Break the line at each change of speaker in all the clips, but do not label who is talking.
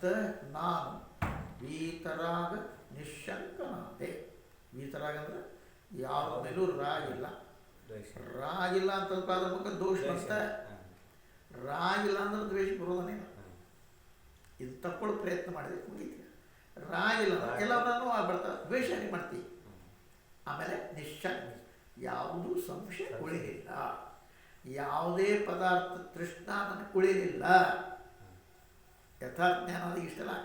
ಮತ್ತು ನಾನು ವೀತರಾಗ ನಿಶಂಕನಾದೆ. ವೀತರಾಗ ಅಂದರೆ ಯಾವ ಮೇಲೂ ರಾಗಿಲ್ಲ. ರಾಗಿಲ್ಲ ಅಂತ ಪ್ರಾರಂಭಕ್ಕೆ ದೋಷ ಬಂತ. ರಾಗಿಲ್ಲ ಅಂದ್ರೆ ದ್ವೇಷ ಬರೋದನೇನು. ಇದು ತಕ್ಕೊಳ್ಳೋ ಪ್ರಯತ್ನ ಮಾಡಿದ್ರೆ ಮುಗಿತೀವಿ. ರಾಗಿಲ್ಲ ಎಲ್ಲವನ್ನೂ ಬರ್ತಾವೆ, ದ್ವೇಷ ಹೇಗೆ ಮಾಡ್ತೀವಿ. ಆಮೇಲೆ ನಿಶ್ಚಂಕ, ಯಾವುದೂ ಸಂಶಯ ಉಳಿಲಿಲ್ಲ. ಯಾವುದೇ ಪದಾರ್ಥ ತೃಷ್ಣ ನನಗೆ ಉಳಿಲಿಲ್ಲ. ಯಥಾರ್ಥ ಜ್ಞಾನ ಅದು ಇಷ್ಟಲ್ಲ.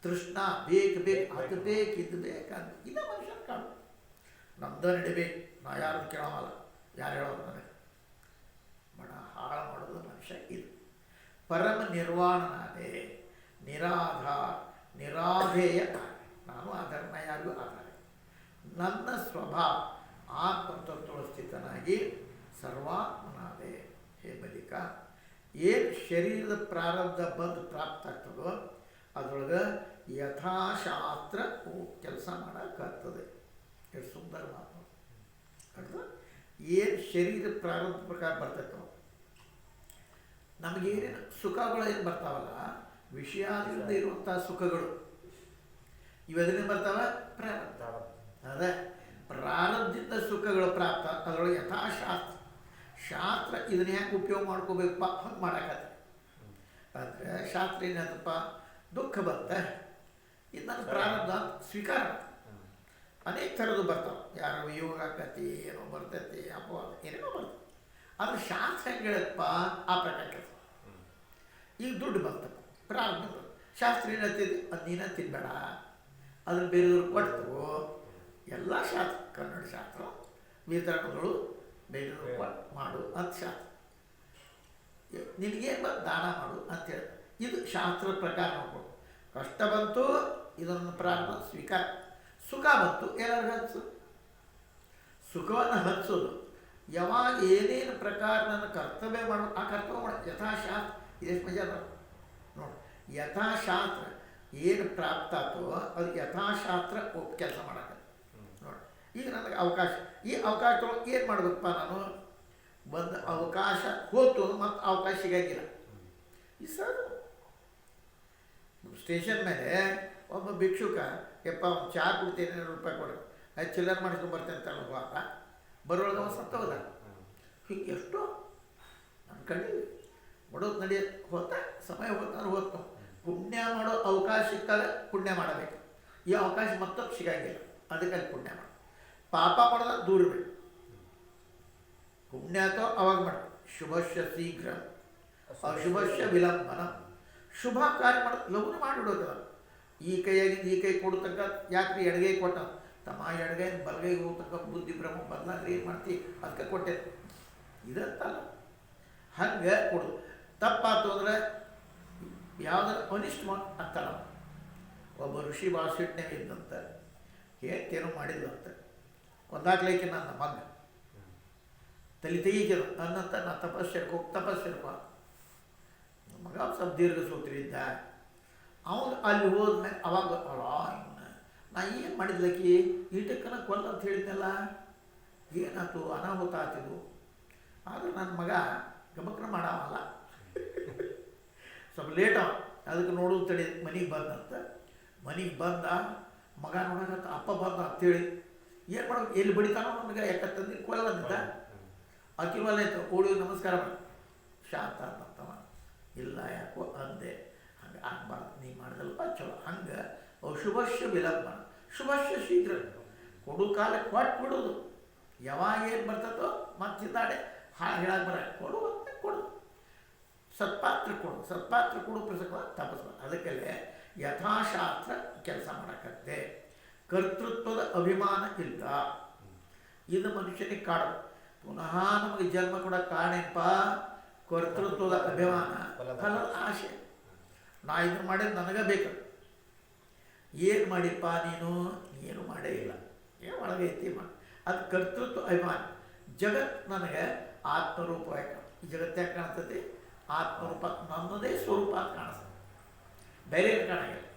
ತೃಷ್ಣ ಬೇಕು ಅದು ಬೇಕು ಇದು ಬೇಕಂತ ಇಲ್ಲ ಮನುಷ್ಯನ ಕಾಡು. ನಮ್ದು ನಡಿಬೇಕು, ನಾ ಯಾರು ಕೇಳೋಲ್ಲ, ಯಾರು ಹೇಳೋದು ನನಗೆ ಬಡ ಹಾಳು ಮಾಡೋದು ಮನುಷ್ಯ. ಇದು ಪರಮ ನಿರ್ವಾಣನಾದೆ, ನಿರಾಧೇಯ. ನಾನು ಆಧಾರನ ಯಾರಿಗೂ ಆಧಾರ. ನನ್ನ ಸ್ವಭಾವ ಆತ್ಮತತ್ವ ಸ್ಥಿತನಾಗಿ ಸರ್ವಾತ್ಮನಾದೆ. ಹೇ ಬಲಿಕ, ಏನು ಶರೀರದ ಪ್ರಾರಬ್ಧ ಬಂದು ಪ್ರಾಪ್ತ ಆಗ್ತದೋ ಅದರೊಳಗೆ ಯಥಾಶಾಸ್ತ್ರ ಕೆಲಸ ಮಾಡೋಕ್ಕಾಗ್ತದೆ. ಎಷ್ಟು ಸುಂದರ ಮಾತು ಅರ್ಥ. ಏನು ಶರೀರ ಪ್ರಾರಬ್ಧ ಪ್ರಕಾರ ಬರ್ತೈತೋ ನಮಗೇನೇನು ಸುಖಗಳು ಏನು ಬರ್ತಾವಲ್ಲ, ವಿಷಯಾದಿಂದ ಇರುವಂಥ ಸುಖಗಳು ಇವೆದನ್ನೇ ಬರ್ತಾವೆ ಪ್ರಾರಬ್ಧ. ಅದೇ ಪ್ರಾರಬ್ಧದಿಂದ ಸುಖಗಳು ಪ್ರಾಪ್ತ. ಅದರೊಳಗೆ ಯಥಾಶಾಸ್ತ್ರ, ಶಾಸ್ತ್ರ ಇದನ್ನ ಯಾಕೆ ಉಪಯೋಗ ಮಾಡ್ಕೋಬೇಕಪ್ಪ ಹಂಗೆ ಮಾಡಾಕತ್ತೆ. ಅಂದರೆ ಶಾಸ್ತ್ರ ಏನಾಯ್ತಪ್ಪ, ದುಃಖ ಬಂತೆ, ಇದು ನನ್ನ ಪ್ರಾರಬ್ಧ ಸ್ವೀಕಾರ. ಅನೇಕ ಥರದ್ದು ಬರ್ತಾವೆ. ಯಾರೋ ಯೋಗ ಆಕತಿ, ಏನೋ ಬರ್ತೈತಿ, ಅಪವಾದ ಏನೇನೋ ಬರ್ತದೆ. ಆದರೆ ಶಾಸ್ತ್ರ ಹೆಂಗೆ ಹೇಳಪ್ಪ ಆ ಪ್ರಕಾರ ಕೆಲಸ. ಈಗ ದುಡ್ಡು ಬರ್ತಪ್ಪ, ಪ್ರಾರಬ್ಧ ಬರ್ತದೆ. ಶಾಸ್ತ್ರ ಏನಂತಿದೆ, ಅದು ನೀನ ತಿನ್ಬೇಡ, ಅದನ್ನು ಬೇರೆಯವ್ರು ಕೊಟ್ಟು. ಎಲ್ಲ ಶಾಸ್ತ್ರ, ಕನ್ನಡ ಶಾಸ್ತ್ರ ವಿತರಣೆಗಳು ಬೇರೆಯವ್ರು ಕೊಟ್ಟು ಮಾಡು ಅಂತ ಶಾಸ್ತ್ರ. ನಿನಗೆ ದಾನ ಮಾಡು ಅಂತೇಳಿ ಇದು ಶಾಸ್ತ್ರ ಪ್ರಕಾರ ನೋಡ್ಬೋದು. ಕಷ್ಟ ಬಂತು, ಇದನ್ನು ಪ್ರಾರಂಭ ಸ್ವೀಕಾರ. ಸುಖ ಬಂತು, ಎಲ್ಲರಿಗೂ ಹಂಚು. ಸುಖವನ್ನು ಹಂಚೋದು ಯಾವಾಗ ಏನೇನು ಪ್ರಕಾರ ನನ್ನ ಕರ್ತವ್ಯ ಮಾಡೋದು ಆ ಕರ್ತವ್ಯ ಮಾಡ. ಯಥಾಶಾಸ್ತ್ರ ಇದೆಷ್ಟು ಮಜಾ ನೋಡಿ. ಯಥಾಶಾಸ್ತ್ರ ಏನು ಪ್ರಾಪ್ತ ಆತೋ ಅದು ಯಥಾಶಾಸ್ತ್ರ ಕೆಲಸ ಮಾಡಕ್ಕೆ ನೋಡಿ. ಈಗ ನನಗೆ ಅವಕಾಶ, ಈ ಅವಕಾಶದೊಳಗೆ ಏನು ಮಾಡಬೇಕಪ್ಪ, ನಾನು ಒಂದು ಅವಕಾಶ ಹೋತು ಮತ್ತು ಅವಕಾಶ ಸಿಗಂಗಿಲ್ಲ. ಈ ಸರ್ ಸ್ಟೇಷನ್ ಮೇಲೆ ಒಬ್ಬ ಭಿಕ್ಷುಕ ಯಪ್ಪ ಒಂದು ಚಹಾ ಕುಡ್ತೀನಿ, 2 ರೂಪಾಯಿ ಕೊಡು, ಅದು ಚಿಲ್ಲರ್ ಮಾಡಿಸ್ಕೊಂಡ್ಬರ್ತೇನೆ ಅಂತ ಹೋಗ ಬರೋಳಗ ಅವ ಸತ್ತವಲ್ಲ. ಹಿಂಗೆ ಎಷ್ಟೋ ನನ್ನ ಕಣ್ಣಿಗೆ ಬಡೋದು ನಡೆಯೋದು ಹೋತ ಸಮಯ ಹೋಗ್ತಾನೆ ಹೋಗ್ತು. ಪುಣ್ಯ ಮಾಡೋ ಅವಕಾಶ ಸಿಕ್ಕಾಗ ಪುಣ್ಯ ಮಾಡಬೇಕು. ಈ ಅವಕಾಶ ಮತ್ತೊಂದು ಸಿಗಂಗಿಲ್ಲ, ಅದಕ್ಕಾಗಿ ಪುಣ್ಯ ಮಾಡ. ಪಾಪ ಮಾಡೋದ ದೂರ ಬೇಕು. ಪುಣ್ಯ ಅಥವಾ ಅವಾಗ ಮಾಡ. ಶುಭಶ್ಯ ಶೀಘ್ರ ಅಶುಭಶ್ಯ ವಿಲಂಬನ. ಶುಭ ಕಾರ್ಯ ಮಾಡೋದು ಲಘುನ ಮಾಡಿಬಿಡೋದು. ಈ ಕೈಯಾಗಿಂದ ಈ ಕೈ ಕೊಡತಕ್ಕ ಯಾಕ್ರಿ ಎಡಗೈ ಕೊಟ್ಟ ತಮ್ಮ, ಎಡಗೈ ಬಲಗೈಗೆ ಹೋಗ್ತಕ್ಕ ಬುದ್ಧಿ ಭ್ರಮ ಬದಲಾದ್ರೆ ಏನು ಮಾಡ್ತೀವಿ, ಅದಕ್ಕೆ ಕೊಟ್ಟೆ ಇದಂತಲ್ಲ. ಹಂಗೆ ಕೊಡೋದು. ತಪ್ಪಾತು ಅಂದರೆ ಯಾವುದರ ಅನಿಷ್ಟ ಅಂತಲ್ಲ. ಒಬ್ಬ ಋಷಿ ಭಾಳ ಸಿಟ್ಟಿನಾಗ ಇದ್ದಂತೆ, ಹೇಳ್ತೇನೋ ಮಾಡಿದ್ದಂತೆ. ಕೊಂದಾಕ್ಲಿಕ್ಕೆ ನನ್ನ ಮಗ ತಲೆ ತೆಗೀಕಿದ ಅನ್ನಂತ ನಾ ತಪಸ್ಸರ್ಕೋ ಮಗ ಸ್ವಲ್ಪ ದೀರ್ಘ ಸೂತ್ರ ಇದ್ದ. ಅವನು ಅಲ್ಲಿ ಹೋದ್ಮೇಲೆ ಅವಾಗ ಇವನ್ನ ನಾ ಏನು ಮಾಡಿದ್ಲಕ್ಕಿ ಈಟಕ್ಕನ ಕೊಲ್ಲ ಅಂತ ಹೇಳಿದ್ನಲ್ಲ, ಏನಾಯ್ತು ಅನಾಹುತ ಆತಿದ್ದು. ಆದ್ರೆ ನನ್ನ ಮಗ ಗಮಕ್ನ ಮಾಡವಲ್ಲ, ಸ್ವಲ್ಪ ಲೇಟ್ ಅವ. ಅದಕ್ಕೆ ನೋಡೋದು ತಡಿ ಮನೆಗೆ ಬಂದಂತ. ಮನೆಗೆ ಬಂದ ಮಗ ನೋಡಕತ್ತ, ಅಪ್ಪ ಬಂದ ಅಂತೇಳಿ ಏನು ಮಾಡೋದು, ಎಲ್ಲಿ ಬಡಿತಾನೋ ನನಗೆ ಯಾಕಂತಂದು ಕೊಲ್ಲ ಅಂದಿದ್ದ. ಅಕ್ಕಿವಲ್ಲ ಆಯ್ತು, ಓಡಿ ನಮಸ್ಕಾರ ಮಾಡಿ ಶಾಂತ ಅಂತವ. ಇಲ್ಲ ಯಾಕೋ ಅಂದೆ, ಹಂಗೆ ಆಗಬಾರ್ದು, ನೀ ಮಾಡಿದಲ್ಪ ಚಲೋ. ಹಂಗೆ ಅಶುಭಶ್ಯ ವಿಲಂಬನ ಶುಭಶ್ಯ ಶೀಘ್ರ. ಕೊಡು ಕಾಲಕ್ಕೆ ಕೊಟ್ಟು ಬಿಡೋದು. ಯಾವಾಗ ಏನು ಬರ್ತದೋ ಮತ್ತಿದ್ದಾಡೆ ಹೇಳಕ್ಕೆ ಬರ ಕೊಡು ಅಂತ ಕೊಡು. ಸತ್ಪಾತ್ರ ಕೊಡು ಪ್ರಸಂಗ ತಪಸ್ಸು. ಅದಕ್ಕಲ್ಲೇ ಯಥಾಶಾಸ್ತ್ರ ಕೆಲಸ ಮಾಡಕತ್ತೆ. ಕರ್ತೃತ್ವದ ಅಭಿಮಾನ ಇಲ್ಲ. ಇದು ಮನುಷ್ಯನಿಗೆ ಕಾಡು. ಪುನಃ ನಮಗೆ ಜನ್ಮ ಕೂಡ ಕಾರಣಪ್ಪ ಕರ್ತೃತ್ವದ ಅಭಿಮಾನ, ಫಲದ ಆಸೆ. ನಾ ಇದನ್ನು ಮಾಡಿದ್ರೆ ನನಗೆ ಬೇಕು. ಏನು ಮಾಡಿಪ್ಪ ನೀನು, ಏನು ಮಾಡೇ ಇಲ್ಲ, ಏನು ಒಳಗೈತಿ ಮಾಡಿ. ಅದು ಕರ್ತೃತ್ವ ಅಭಿಮಾನ. ಜಗತ್ತು ನನಗೆ ಆತ್ಮರೂಪವಾಗಿ ಈ ಜಗತ್ತಾಗ ಕಾಣ್ತದೆ. ಆತ್ಮರೂಪ ನನ್ನದೇ ಸ್ವರೂಪ ಅಂತ ಕಾಣಿಸ್ತದೆ, ಬೇರೆ ಏನು ಕಾಣಂಗಿಲ್ಲ.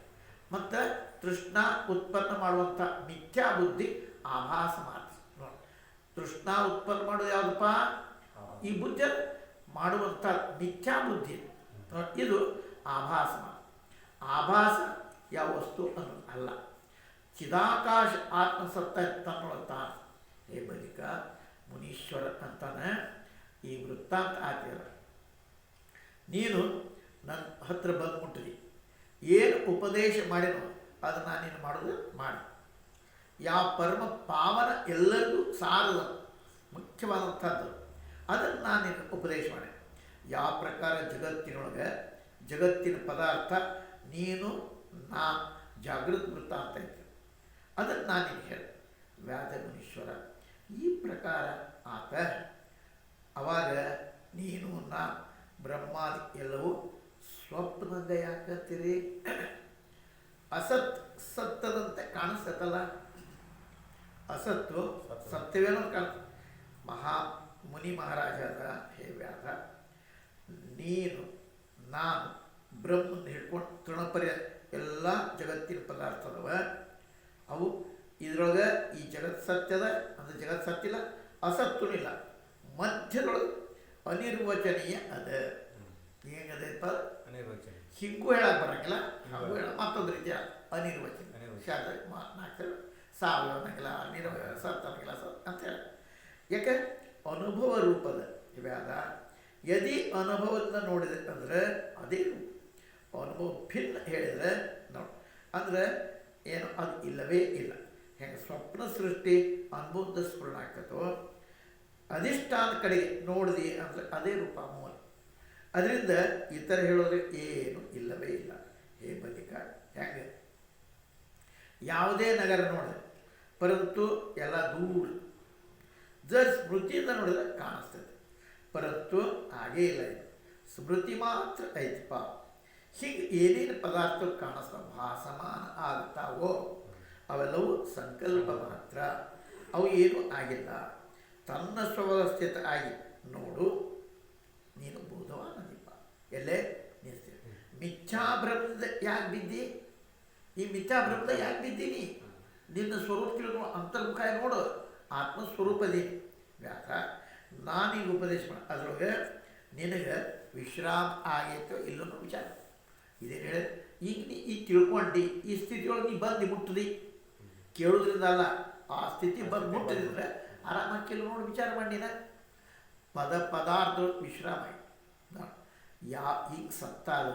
ಮತ್ತು ತೃಷ್ಣ ಉತ್ಪನ್ನ ಮಾಡುವಂಥ ಮಿಥ್ಯಾ ಬುದ್ಧಿ ಆಭಾಸ ಮಾತ್ರ ನೋಡಿ. ತೃಷ್ಣ ಉತ್ಪನ್ನ ಮಾಡೋದು ಯಾವುದಪ್ಪ, ಈ ಬುದ್ಧಿ ಮಾಡುವಂಥ ಮಿಥ್ಯಾ ಬುದ್ಧಿ ಇದು ಆಭಾಸ ಮಾತ್ರ. ಆಭಾಸ ಯಾವ ವಸ್ತು ಅನ್ನೋದು ಅಲ್ಲ. ಚಿದಾಕಾಶ ಆತ್ಮಸತ್ತ ತನ್ನೊಳಗೆ ತಾನು. ಹೇ ಬಲಿಕ ಮುನೀಶ್ವರ ಅಂತಾನೆ ಈ ವೃತ್ತಾಂತ ಹಾಕಿದ. ನೀನು ನನ್ನ ಹತ್ರ ಬಂದು ಮುಟ್ಟಿದಿ, ಏನು ಉಪದೇಶ ಮಾಡಿನೋ ಅದನ್ನು ನಾನೇನು ಮಾಡೋದು ಮಾಡಿ. ಯಾವ ಪರಮ ಪಾವನ ಎಲ್ಲರಿಗೂ ಸಾರದ ಮುಖ್ಯವಾದಂಥದ್ದು ಅದನ್ನು ನಾನೇನು ಉಪದೇಶ ಮಾಡಿ. ಯಾವ ಪ್ರಕಾರ ಜಗತ್ತಿನೊಳಗೆ ಜಗತ್ತಿನ ಪದಾರ್ಥ ನೀನು ನಾ ಜಾಗೃತ ವೃತ್ತಾಂತ ಇತ್ತು ಅದನ್ನು ನಾನೇನು ಹೇಳಿ ವ್ಯಾಧ ಮುನೀಶ್ವರ ಈ ಪ್ರಕಾರ ಆತ. ಅವಾಗ ನೀನು ನಾ ಬ್ರಹ್ಮಾದಿ ಎಲ್ಲವೂ ಸ್ವಪ್ನದ ಯಾಕಂತೀರಿ? ಅಸತ್ ಸತ್ತದಂತೆ ಕಾಣಿಸ್ತಲ್ಲ, ಅಸತ್ತು ಸತ್ಯವೇನೋ ಕಾಣ. ಮುನಿ ಮಹಾರಾಜದ ಹೇ ವ್ಯಾಧ, ನೀನು ನಾನು ಬ್ರಹ್ಮನ ಹಿಡ್ಕೊಂಡು ತೃಣಪರ್ಯ ಎಲ್ಲ ಜಗತ್ತಿನ ಪದಾರ್ಥ ಅದಾವ. ಅವು ಇದರೊಳಗೆ ಈ ಜಗತ್ ಸತ್ಯದ ಅಂದರೆ ಜಗತ್ ಸತ್ತಿಲ್ಲ, ಅಸತ್ತೂ ಇಲ್ಲ, ಮಧ್ಯದೊಳಗೆ ಅನಿರ್ವಚನೀಯ ಅದ. ಹೆಂಗದಪ್ಪ ಹಿಂಗೂ ಹೇಳಕ್ಕೆ ಬರೋಂಗಿಲ್ಲ, ಹಾಗೂ ಹೇಳ ಮತ್ತೊಂದು ರೀತಿಯ ಅನಿರ್ವಚನ ಶಾದ ನಾಲ್ಕು ಸಾವಯವ ಅನ್ನಂಗಿಲ್ಲ, ನಿರ್ವಯ ಸತ್ ಅನ್ನಂಗಿಲ್ಲ ಸತ್ ಅಂತ ಹೇಳಿ. ಯಾಕೆ ಅನುಭವ ರೂಪದ ವ್ಯಾದ. ಯದಿ ಅನುಭವದಿಂದ ನೋಡಿದೆ ಅಂದರೆ ಅದೇ ರೂಪ. ಅನುಭವ ಭಿನ್ನ ಹೇಳಿದರೆ ನೋಡಿ ಅಂದರೆ ಏನು ಅದು ಇಲ್ಲವೇ ಇಲ್ಲ. ಹೆಂಗೆ ಸ್ವಪ್ನ ಸೃಷ್ಟಿ ಅನುಭವದ ಸ್ಫುರಣ ಆಗ್ತದೋ ಅಧಿಷ್ಠಾನ ಕಡೆಗೆ ನೋಡಿದೆ ಅಂದರೆ ಅದೇ ರೂಪ ಮೂಲ. ಅದರಿಂದ ಇತರ ಹೇಳೋದ್ರೆ ಏನು ಇಲ್ಲವೇ ಇಲ್ಲ. ಹೇ ಬಲಿಕ ಹೆಂಗೆ ಯಾವುದೇ ನಗರ ನೋಡಿದೆ ಪರಂತು ಎಲ್ಲ ದೂರ, ಸ್ಮೃತಿಯಿಂದ ನೋಡಿದ್ರೆ ಕಾಣಿಸ್ತದೆ, ಪರಂತು ಹಾಗೇ ಇಲ್ಲ. ಇದು ಸ್ಮೃತಿ ಮಾತ್ರ ಐತಪ್ಪ. ಹೀಗೆ ಏನೇನು ಪದಾರ್ಥ ಕಾಣಿಸ್ತಾವ ಭಾಸಮಾನ ಆಗ್ತಾವೋ ಅವೆಲ್ಲವೂ ಸಂಕಲ್ಪ ಮಾತ್ರ, ಅವು ಏನೂ ಆಗಿಲ್ಲ. ತನ್ನ ಸ್ವವಸ್ಥಿತ ಆಗಿ ನೋಡು, ನೀನು ಬೋಧವಾನದೀಪ. ಎಲ್ಲೇ ನಿಲ್ತೀವಿ. ಮಿಥ್ಯಾಭ್ರಮದ ಯಾಕೆ ಬಿದ್ದಿ? ಈ ಮಿಥ್ಯಾಭ್ರಮದ ಯಾಕೆ ಬಿದ್ದೀನಿ? ನಿನ್ನ ಸ್ವರೂಪ ತಿಳ್ಕೊಂಡು ಅಂತರ್ಮುಖ ನೋಡು, ಆತ್ಮಸ್ವರೂಪದಿ ವ್ಯಾಸ. ನಾನೀಗ ಉಪದೇಶ ಮಾಡಿ ಅದರೊಳಗೆ ನಿನಗೆ ವಿಶ್ರಾಮ ಆಗೈತೋ ಇಲ್ಲೋ ವಿಚಾರ ಇದೇನು ಹೇಳಿ. ಈಗ ನೀ ಈ ತಿಳ್ಕೊಂಡು ಈ ಸ್ಥಿತಿಯೊಳಗೆ ನೀ ಬಂದು ಮುಟ್ಟದಿ, ಕೇಳೋದ್ರಿಂದ ಅಲ್ಲ, ಆ ಸ್ಥಿತಿ ಬಂದು ಮುಟ್ಟಿದ್ರೆ ಆರಾಮಾಗಿ ಕೆಲವು ನೋಡಿ ವಿಚಾರ ಮಾಡಿನ ಪದಾರ್ಥ ವಿಶ್ರಾಮ ಈಗ ಸತ್ತಾದ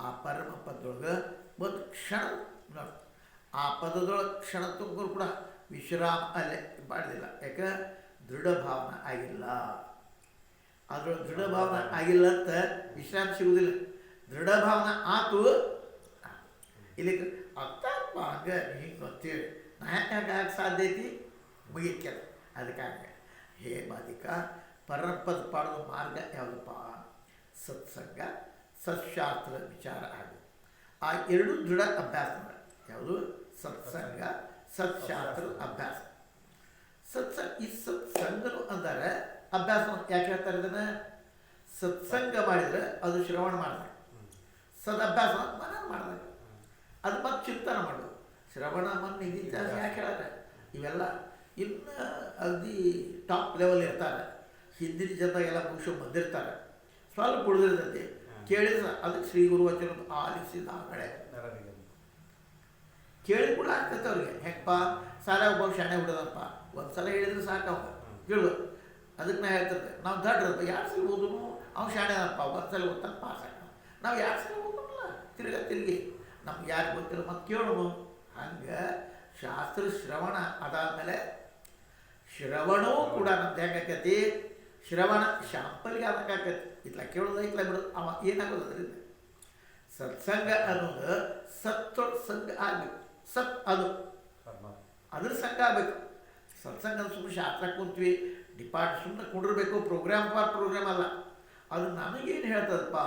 ಆ ಪರಮ ಪದದೊಳಗೆ ಒಂದು ಕ್ಷಣ ನೋಡಿ, ಆ ಪದದೊಳಗೆ ಕ್ಷಣ ತುಂಬಿದ್ರು ಕೂಡ ವಿಶ್ರಾಮ ಅಲ್ಲೇ ಮಾಡಿದಿಲ್ಲ. ಯಾಕೆ ದೃಢ ಭಾವನೆ ಆಗಿಲ್ಲ. ಅದ್ರೊಳಗೆ ದೃಢ ಭಾವನೆ ಆಗಿಲ್ಲ ಅಂತ ವಿಶ್ರಾಮ ಸಿಗುವುದಿಲ್ಲ. ದೃಢ ಭಾವನೆ ಆತು ಇಲ್ಲಿ ಅರ್ಥಪ್ಪ ಹಂಗೆ ಹಿಂಗೆ ಅಂತೇಳಿ ನಾ ಯಾಕೆ ಸಾಧ್ಯ ಐತಿ ಮುಗಿತ್ಯದ. ಅದಕ್ಕಾಗ ಹೇ ಬಾಧಿಕ ಪರಪದ ಪಾಡೋ ಮಾರ್ಗ ಯಾವುದಪ್ಪ? ಸತ್ಸಂಗ, ಸತ್ಶಾಸ್ತ್ರ ವಿಚಾರ ಆಗೋದು. ಆ ಎರಡು ದೃಢ ಅಭ್ಯಾಸ ಯಾವುದು? ಸತ್ಸಂಗ, ಸತ್ಶಾಸ್ತ್ರ ಅಭ್ಯಾಸ. ಈ ಸತ್ಸಂಗನು ಅಂದರೆ ಅಭ್ಯಾಸ. ಯಾಕೆ ಹೇಳ್ತಾರೆ ಇದನ್ನು? ಸತ್ಸಂಗ ಮಾಡಿದರೆ ಅದು ಶ್ರವಣ ಮಾಡಿದಾಗ, ಸದಭ್ಯಾಸ ಮನನ ಮಾಡಿದಾಗ, ಅದು ಮತ್ತೆ ಚಿಂತನೆ ಮಾಡೋದು. ಶ್ರವಣ ಮನ್ ಇತಿಹಾಸ ಯಾಕೆ ಹೇಳ್ತಾರೆ? ಇವೆಲ್ಲ ಇನ್ನು ಅಗದಿ ಟಾಪ್ ಲೆವೆಲ್ ಇರ್ತಾರೆ. ಹಿಂದಿನ ಜನ ಎಲ್ಲ ಮುಗಿಸೋ ಬಂದಿರ್ತಾರೆ, ಸ್ವಲ್ಪ ಉಳಿದಿರ್ತೈತಿ. ಕೇಳಿದ್ರೆ ಅದಕ್ಕೆ ಶ್ರೀ ಗುರು ವಚನ ಆಲಿಸಿದ ಆ ಕಡೆ ಕೇಳಿ ಕೂಡ ಆಗ್ತೈತೆ ಅವ್ರಿಗೆ. ಹೆಂಗಪ್ಪ ಸಾಲ ಒಬ್ಬ ಶಾಣೆ ಬಿಡೋದಪ್ಪ, ಒಂದು ಸಲ ಹೇಳಿದ್ರೆ ಸಾಕು ಅವ ಕೇಳೋದು. ಅದಕ್ಕೆ ನಾ ಹೇಳ್ತಿರ್ತೆ, ನಾವು ದಡ್ಡಪ್ಪ 2 ಸಲ ಓದೂ ಅವ್ನು ಶಾಣೆನಪ್ಪ, ಒಂದು ಸಲ ಓದ್ತಾನೆ ಪಾಸ್ ಆಗ. ನಾವು 2 ಸಲ ಓದೋಲ್ಲ, ತಿರುಗಿ ನಮ್ಗೆ ಯಾರು ಗೊತ್ತಿಲ್ಲ ಮತ್ತೆ ಕೇಳೋದು. ಹಂಗೆ ಶಾಸ್ತ್ರ ಶ್ರವಣ ಅದಾದಮೇಲೆ ಶ್ರವಣವೂ ಕೂಡ ನಮ್ದು ಹೆಂಗಾಕೈತಿ? ಶ್ರವಣ ಶಾಂಪಲ್ಗೆ ಅದಕ್ಕಾಕೈತಿ. ಇತ್ಲ ಕೇಳೋದು ಇತ್ಲ ಬಿಡೋದು ಅವ ಏನಾಗೋದು ಅದರಿಂದ. ಸತ್ಸಂಗ ಅನ್ನೋದು ಸಂಘ ಆಗಬೇಕು. ಸತ್ ಅದು ಅದ್ರ ಸಂಘ ಆಗಬೇಕು. ಸತ್ಸಂಗ ಸುಮ್ಮನೆ ಶಾಸ್ತ್ರ ಕುಂತ್ವಿ ಸುಮ್ಮನೆ ಕುಂಡಿರ್ಬೇಕು, ಪ್ರೋಗ್ರಾಮ್ ಪ್ರೋಗ್ರಾಮ್ ಅಲ್ಲ. ಅದು ನನಗೇನು ಹೇಳ್ತದಪ್ಪ,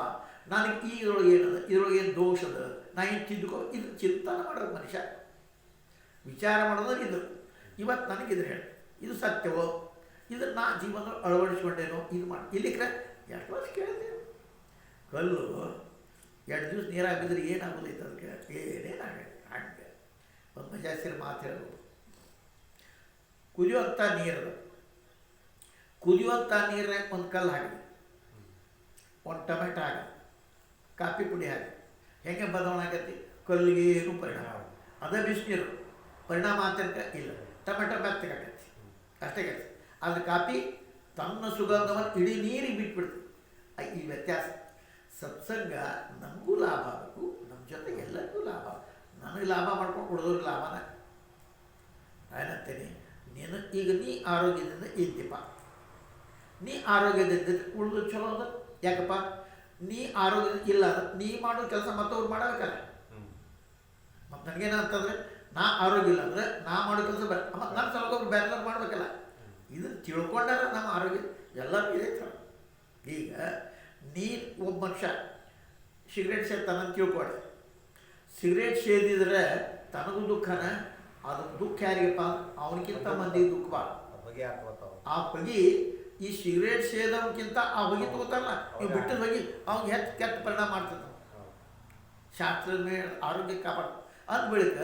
ನನಗೆ ಈ ಇದ್ರೊಳಗೆ ಏನದ, ಇದ್ರೊಳಗೆ ಏನು ದೋಷ ಅದ, ನಾ ಏನು ತಿದ್ದುಕೋ, ಇದು ಚಿಂತನೆ ಮಾಡೋದು ಮನುಷ್ಯ. ವಿಚಾರ ಮಾಡೋದು ಇದು. ಇವತ್ತು ನನಗಿದ್ರೆ ಹೇಳಿ ಇದು ಸತ್ಯವೋ, ಇದನ್ನು ನಾ ಜೀವನ ಅಳವಡಿಸ್ಕೊಂಡೇನೋ, ಇದು ಮಾಡಿ ಇಲ್ಲಿಕ್ರೆ 2 ವರ್ಷ ಕೇಳಿದ್ದೇನೆ. ಕಲ್ಲು 2 ದಿವಸ ನೀರಾಗಿ ಬಿದ್ದರೆ ಏನಾಗೋದೈತೆ ಅದಕ್ಕೆ? ಏನೇನಾಗೈತೆ. ಹಂಗೆ ಒಂದು ಮಜಾಸಿರ ಮಾತು ಹೇಳ್ಬೋದು. ಕುದಿಯುವಂಥ ನೀರು, ಕುದಿಯುವಂಥ ನೀರಾಗ ಒಂದು ಕಲ್ಲು ಹಾಕಿದೆ, ಒಂದು ಟೊಮೆಟೊ ಹಾಕಿ, ಕಾಫಿ ಪುಡಿ ಹಾಕಿ, ಹೆಂಗೆ ಬದಲಾವಣೆ ಆಗತ್ತಿ? ಕಲ್ಲಿಗೆ ಏನು ಪರಿಣಾಮ, ಅದೇ ಬಿಸಿನೀರು ಪರಿಣಾಮ ಅಂತನಕ ಇಲ್ಲ. ಟೊಮೆಟೊ ಮೆತ್ತಗಾಕೈತಿ ಅಷ್ಟೇ ಆಗೈತಿ. ಅದ್ರ ಕಾಪಿ ತನ್ನ ಸುಗಂಧವನ್ನು ಇಡೀ ನೀರಿಗೆ ಬಿಟ್ಬಿಡ್ತು. ಈ ವ್ಯತ್ಯಾಸ. ಸತ್ಸಂಗ ನಮಗೂ ಲಾಭ ಆಗಬೇಕು, ನಮ್ಮ ಜೊತೆ ಎಲ್ಲರಿಗೂ ಲಾಭ. ನನಗೆ ಲಾಭ ಮಾಡ್ಕೊಂಡು ಉಳಿದವ್ರಿಗೆ ಲಾಭನ. ನಾನಂತೇನೆ, ಈಗ ನೀ ಆರೋಗ್ಯದಿಂದ ಇದ್ದೀಪ, ನೀ ಆರೋಗ್ಯದಿಂದ ಉಳಿದು ಚಲೋ ಅದ. ಯಾಕಪ್ಪ? ನೀ ಆರೋಗ್ಯದಿಂದ ಇಲ್ಲ ಅಂದ್ರೆ ನೀ ಮಾಡೋ ಕೆಲಸ ಮತ್ತವ್ರು ಮಾಡಬೇಕಲ್ಲ. ಮತ್ತು ನನಗೇನಂತಂದರೆ ನಾ ಆರೋಗ್ಯ ಇಲ್ಲ ಅಂದರೆ ನಾ ಮಾಡೋ ಕೆಲಸ ಮತ್ತು ನನ್ನ ಸಲಗೊಬ್ರು ಬೇರೆದವ್ರು ಮಾಡಬೇಕಲ್ಲ. ಇದನ್ನು ತಿಳ್ಕೊಂಡಾರ ನಮ್ಮ ಆರೋಗ್ಯ ಎಲ್ಲರೂ ಇದೇ ಥರ. ಈಗ ನೀರು ಒಬ್ಬ ಮನುಷ್ಯ ಸಿಗರೇಟ್ ಸೇರ್ತಾನಂತ ತಿಳ್ಕೊಳ್ಳಿ. ಸಿಗರೇಟ್ ಸೇದಿದ್ರೆ ತನಗೂ ದುಃಖನ, ಅದು ದುಃಖ ಯಾರಿಗಪ್ಪ? ಅವನಿಗಿಂತ ಮಂದಿ ದುಃಖ. ಆ ಬಗೆ ಈ ಸಿಗರೇಟ್ ಸೇದೋಕ್ಕಿಂತ ಆ ಬಗೆ ತಗೋತಾರಲ್ಲ, ನೀವು ಬಿಟ್ಟದ ಬಗೆ ಅವ್ನಿಗೆ ಹೆಚ್ಚು ಕೆಟ್ಟ ಪರಿಣಾಮ ಮಾಡ್ತದೆ. ಶಾಸ್ತ್ರದ ಮೇಲೆ ಆರೋಗ್ಯ ಕಾಪಾಡ ಅಂದ ಬಳಿಕ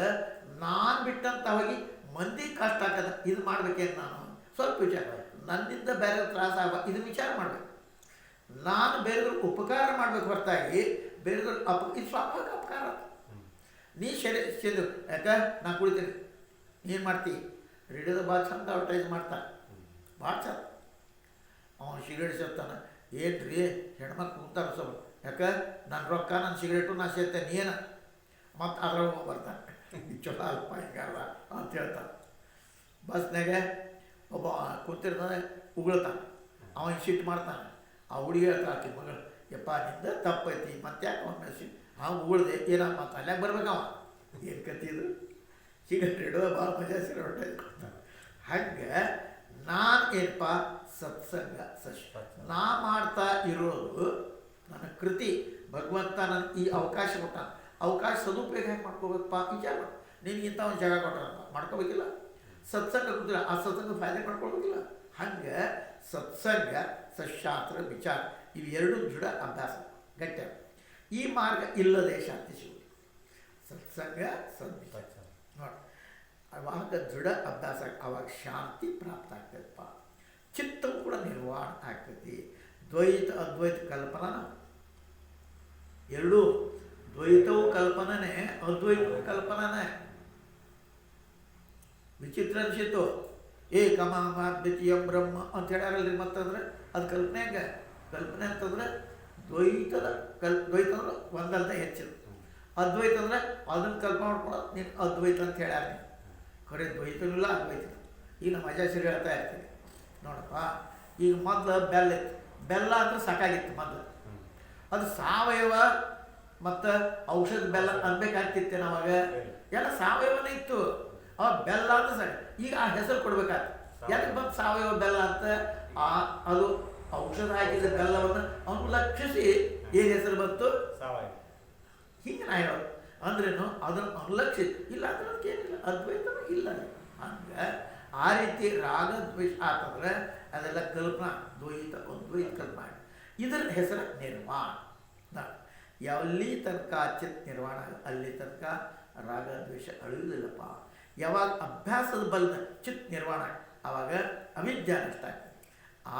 ನಾನು ಬಿಟ್ಟಂತ ಹೋಗಿ ಮಂದಿ ಕಷ್ಟ ಆಗದ. ಇದು ಮಾಡ್ಬೇಕೇನು? ನಾನು ಸ್ವಲ್ಪ ವಿಚಾರ, ನನ್ನಿಂದ ಬೇರೆ ತ್ರಾಸ ಆಗ ಇದನ್ನು ವಿಚಾರ ಮಾಡಬೇಕು. ನಾನು ಬೇರೆಯವ್ರಿಗೆ ಉಪಕಾರ ಮಾಡಬೇಕು ಹೊರತಾಗಿ ಬೇರೆಯವ್ರಿಗೆ ಇದು ಸ್ವಾಭಾವಿಕ ಅಪಕಾರ. ನೀ ಸೇದು ಯಾಕೆ ನಾನು ಕುಡಿತೀನಿ, ನೀನು ಮಾಡ್ತೀವಿ. ರೇಡಿಯೋದ ಭಾಳ ಚಂದ ಅಡ್ವರ್ಟೈಸ್ ಮಾಡ್ತಾನೆ, ಭಾಳ ಚಂದ. ಅವನು ಸಿಗರೇಟ್ ಸೇರ್ತಾನೆ. ಏನು ರೀ ಹೆಣ್ಮಕ್ಳು ಕುಂತಾರೆ ಸ್ವಲ್ಪ, ಯಾಕೆ ನನ್ನ ರೊಕ್ಕ ನನ್ನ ಸಿಗರೇಟು ನಾನು ಸೇರ್ತೇನೆ, ನೀನು ಮತ್ತು ಅದ್ರೊಳಗೆ ಬರ್ತಾನೆ. ಚಲೋ ಅಲ್ಪ ಹಿಂಗಾರ ಅಂತ ಹೇಳ್ತಾನೆ. ಬಸ್ನಾಗೆ ಒಬ್ಬ ಕೂತಿರ್ತಾನೆ, ಉಗುಳ್ತಾನೆ. ಅವನಿಗೆ ಸಿಟ್ಟು ಮಾಡ್ತಾನೆ. ಆ ಹುಡುಗಿ ಹೇಳ್ತಾನೆ ಆಕೆ ಮಗಳು, ಯಪ್ಪ ನಿಂದ ತಪ್ಪೈತಿ, ಮತ್ತೆ ಯಾಕೆ ಅವನ ಸಿಟ್ಟು ಹಾಂ ಉಗುಳ್ದೆ ಏನಪ್ಪ ಅಂತ ಅಲ್ಲಾಗ ಬರ್ಬೇಕವ. ಏನು ಕತ್ತಿ ಇದು? ಸಿಗರೇಟ್ ಇಡೋ ಭಾಳ ಮಜಾ ಸಿಗರೇಟ್ ಕೊಡ್ತಾನೆ. ಹಂಗೆ ನಾನು ಏನಪ್ಪ ಸತ್ಸಂಗ ನಾ ಮಾಡ್ತಾ ಇರೋದು ನನ್ನ ಕೃತಿ. ಭಗವಂತ ನನ್ನ ಈ ಅವಕಾಶ ಕೊಟ್ಟ, ಅವಕಾಶ ಸದುಪಯೋಗ ಹೆಂಗೆ ಮಾಡ್ಕೋಬೇಕಪ್ಪ ವಿಚಾರ ಮಾಡು. ನಿನಗಿಂತ ಒಂದು ಜಾಗ ಕೊಟ್ಟಾರಪ್ಪ, ಮಾಡ್ಕೋಬೇಕಿಲ್ಲ. ಸತ್ಸಂಗ ಗೊತ್ತಿಲ್ಲ, ಆ ಸತ್ಸಂಗ ಫಾಯ್ದೆ ಮಾಡ್ಕೊಳ್ಬೇಕಿಲ್ಲ. ಹಂಗೆ ಸತ್ಸಂಗ ಸಶಾಸ್ತ್ರ ವಿಚಾರ ಇವು ಎರಡು ದೃಢ ಅಭ್ಯಾಸ ಗಟ್ಟಿ. ಈ ಮಾರ್ಗ ಇಲ್ಲದೆ ಶಾಂತಿ ಸಿಗುವುದು. ಸತ್ಸಂಗ ಸದ್ವಿಚಾರ ನೋಡಿ, ಅವಾಗ ದೃಢ ಅಭ್ಯಾಸ, ಅವಾಗ ಶಾಂತಿ ಪ್ರಾಪ್ತ ಆಗ್ತದಪ್ಪ. ಚಿತ್ತವು ಕೂಡ ನಿರ್ವಹಣೆ ಆಗ್ತೈತಿ. ದ್ವೈತ ಅದ್ವೈತ ಕಲ್ಪನಾ ಎರಡೂ, ದ್ವೈತವು ಕಲ್ಪನೆ, ಅದ್ವೈತವು ಕಲ್ಪನೆ. ವಿಚಿತ್ರ ಅನಿಸಿತು. ಏಕಮಾದ್ವಿತೀಯಂ ಬ್ರಹ್ಮ ಅಂತ ಹೇಳ್ಯಾರಲ್ರಿ. ಮತ್ತಂದ್ರೆ ಅದು ಕಲ್ಪನೆ ಹೆಂಗೆ? ಕಲ್ಪನೆ ಅಂತಂದ್ರೆ ದ್ವೈತದ ದ್ವೈತ ಅಂದ್ರೆ ಒಂದಲ್ದ ಹೆಚ್ಚಿದೆ. ಅದ್ವೈತ ಅಂದರೆ ಅದನ್ನು ಕಲ್ಪನೆ ಮಾಡ್ಕೊಳ್ಳೋದು ನೀನು ಅದ್ವೈತ ಅಂತ ಹೇಳ್ಯಾರ. ನೀವು ಖರೆ ದ್ವೈತನೂ ಇಲ್ಲ, ಅದ್ವೈತ. ಈಗ ನಮ್ಮ ಅಜಾಶ್ರೀ ಹೇಳ್ತಾ ಇರ್ತೀನಿ ನೋಡಪ್ಪ, ಈಗ ಮೊದಲು ಬೆಲ್ಲ ಇತ್ತು. ಬೆಲ್ಲ ಅಂದ್ರೆ ಸಾಕಾಗಿತ್ತು ಮೊದಲು. ಅದು ಸಾವಯವ ಮತ್ತು ಔಷಧ ಬೆಲ್ಲ ಅನ್ಬೇಕಾಗ್ತಿತ್ತೇನು ಅವಾಗ? ಎಲ್ಲ ಸಾವಯವನೇ ಇತ್ತು. ಅವಾಗ ಬೆಲ್ಲ ಅಂದ್ರೆ ಸಾಕು. ಈಗ ಆ ಹೆಸರು ಕೊಡ್ಬೇಕಾಗ್ತದೆ. ಯಾಕೆ ಬಂದು ಸಾವಯವ ಬೆಲ್ಲ ಅಂತ? ಅದು ಔಷಧ ಹಾಕಿದ ಬೆಲ್ಲವನ್ನು ಅವನು ಲಕ್ಷಿಸಿ ಏನು ಹೆಸರು ಬಂತು? ಸಾವಯವ. ಹಿಂಗೆ ನಾ ಹೇಳೋದು ಅಂದ್ರೇನು? ಅದನ್ನು ಅನುಲಕ್ಷಿ ಇಲ್ಲ ಅಂದ್ರೆ ಅದಕ್ಕೇನಿಲ್ಲ, ಅದ್ವೈತನೂ ಇಲ್ಲ. ಹಂಗೆ ಆ ರೀತಿ ರಾಗ ದ್ವೇಷ ಆತಂದ್ರೆ ಅದೆಲ್ಲ ಕಲ್ಪನಾ, ದ್ವೈತ ಅದ್ವೈತ ಕಲ್ಪನೆ. ಇದರ ಹೆಸರು ನಿರ್ವಾಣ. ಎಲ್ಲಿ ತನಕ ಚಿತ್ ನಿರ್ವಾಣ ಅಲ್ಲಿ ತನಕ ರಾಗ ದ್ವೇಷ ಅಳಿಯುವುದಿಲ್ಲಪ್ಪ. ಯಾವಾಗ ಅಭ್ಯಾಸದ ಬಲದ ಚಿತ್ ನಿರ್ವಾಣ ಆವಾಗ ಅವಿದ್ಯಾ ನಷ್ಟ ಆಗ್ತದೆ,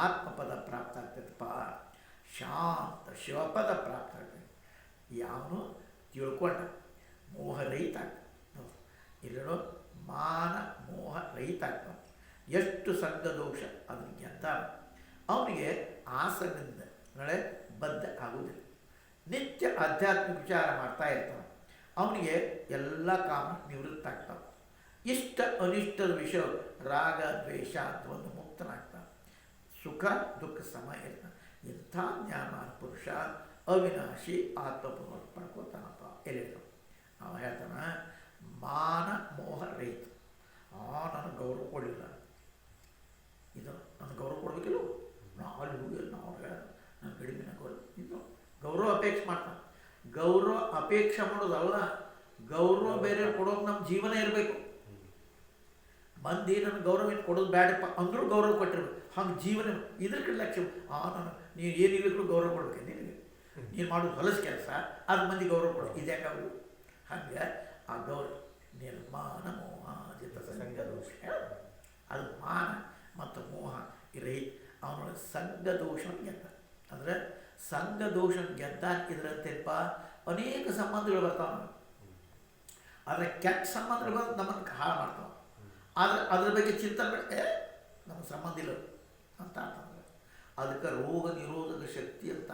ಆತ್ಮಪದ ಪ್ರಾಪ್ತ ಆಗ್ತೈತಪ್ಪ. ಶಾಂತ ಶಿವಪದ ಪ್ರಾಪ್ತ ಆಗ್ತದೆ. ಯಾವನು ತಿಳ್ಕೊಂಡ ಮೋಹರಹಿತ ಆಗ್ತಾನೆ. ಇಲ್ಲೋ ಮಾನ ಮೋಹ ರಹಿತ ಆಗ್ತಾನೆ. ಎಷ್ಟು ಸಂಘ ದೋಷ ಅದನ್ನು ಗೆದ್ದ ಅವನಿಗೆ ಆ ಸಂಘದಿಂದ ನಾಳೆ ಬದ್ಧ ಆಗುವುದಿಲ್ಲ. ನಿತ್ಯ ಆಧ್ಯಾತ್ಮಿಕ ವಿಚಾರ ಮಾಡ್ತಾ ಇರ್ತಾನೆ. ಅವನಿಗೆ ಎಲ್ಲ ಕಾಮ ನಿವೃತ್ತ ಆಗ್ತಾವೆ. ಇಷ್ಟ ಅನಿಷ್ಟದ ವಿಷಯ ರಾಗ ದ್ವೇಷ ಒಂದು ಮುಕ್ತನಾಗ್ತಾನೆ. ಸುಖ ದುಃಖ ಸಮ ಇರ್ತಾನೆ. ಇಂಥ ಜ್ಞಾನ ಪುರುಷ ಅವಿನಾಶಿ ಆತ್ಮಪೂರ್ವ ಪಡ್ಕೋತಾನಪ್ಪ. ಎಲ್ಲಿದ್ರು ಅವ ಹೇಳ್ತಾನೆ, ಮಾನ ಮೋಹ ರಹಿತ. ನನಗೆ ಗೌರವ ಕೊಡಲಿಲ್ಲ, ಇದು ನನಗೆ ಗೌರವ ಕೊಡಬೇಕಿಲ್ಲ, ನಾವು ಅಲ್ಲಿ ಹೋಗಿಲ್ಲ, ನಾವು ನಾನು ಕಡಿಮೆ ಗೌರವ, ಇದು ಗೌರವ ಅಪೇಕ್ಷೆ ಮಾಡ್ತಾನೆ. ಗೌರವ ಅಪೇಕ್ಷೆ ಮಾಡೋದಲ್ಲ, ಗೌರವ ಬೇರೆ ಕೊಡೋದು ನಮ್ಮ ಜೀವನ ಇರಬೇಕು. ಮಂದಿ ನನಗೆ ಗೌರವ ಏನು ಕೊಡೋದು ಬೇಡಪ್ಪ ಅಂದರೂ ಗೌರವ ಕೊಟ್ಟಿರ್ಬೇಕು. ಹಂಗೆ ಜೀವನ ಇದ್ರ ಕಡೆ ಲಕ್ಷ್ಯ. ನೀನು ಏನಿಲ್ಲೂ ಗೌರವ ಕೊಡ್ಬೇಕು. ನಿನಗೆ ನೀನು ಮಾಡೋದು ಹೊಲಸು ಕೆಲಸ, ಅದು ಮಂದಿ ಗೌರವ ಕೊಡೋದು ಇದು ಯಾಕಾಗು? ಹಾಗೆ ಆ ಗೌರವ ನಿರ್ಮಾಣ ಮೋಹ ಜಿತ ಸಂಘ ದೋಷ. ಅದು ಮಾನ ಮತ್ತು ಮೋಹ ರಹಿತ. ಅವನೊಳಗೆ ಸಂಘ ದೋಷ ಗೆದ್ದ. ಅಂದರೆ ಸಂಘ ದೋಷ ಗೆದ್ದಾಕಿದ್ರಂತೆಪ್ಪ ಅನೇಕ ಸಂಬಂಧಗಳು ಬರ್ತಾವೆ ನಮಗೆ. ಆದರೆ ಕೆಟ್ಟ ಸಂಬಂಧಗಳು ಬಂದು ನಮ್ಮನ್ನು ಹಾಳು ಮಾಡ್ತಾವೆ. ಆದರೆ ಅದ್ರ ಬಗ್ಗೆ ಚಿಂತನೆ ಮಾಡಿ ನಮಗೆ ಸಂಬಂಧ ಇಲ್ಲ ಅಂತ ಅಂತಂದ್ರೆ ಅದಕ್ಕೆ ರೋಗ ನಿರೋಧಕ ಶಕ್ತಿ ಅಂತ.